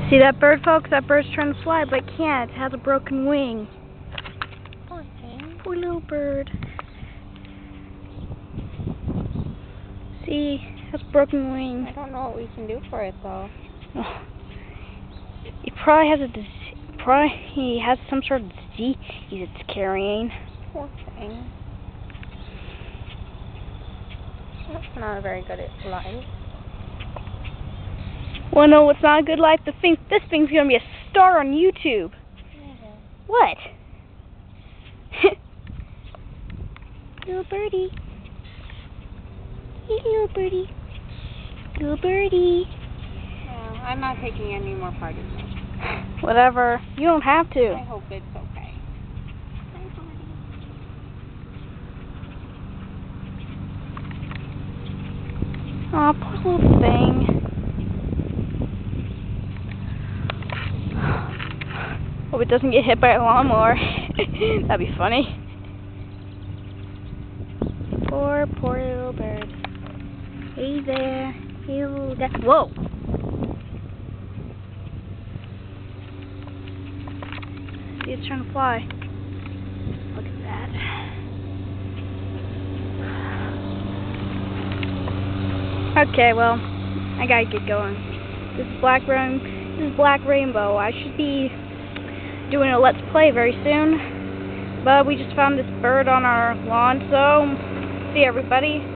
See that bird, folks? That bird's trying to fly, but can't. It has a broken wing. Poor thing. Poor little bird. See, it has a broken wing. I don't know what we can do for it, though. Oh. He probably has he has some sort of disease it's carrying. Poor thing. That's not a very good life. Well, no, it's not a good life. This thing's gonna be a star on YouTube. Yeah. What? Little birdie. Hey, little birdie. Little birdie. Well, I'm not taking any more part in this. Whatever. You don't have to. I hope it's okay. Aw, poor little thing. Hope it doesn't get hit by a lawnmower. That'd be funny. Poor little bird. Hey there. Hey, little duck. Whoa! See, it's trying to fly. Look at that. Okay, well, I gotta get going. This is Black Rainbow. I should be doing a Let's Play very soon. But we just found this bird on our lawn, so see everybody.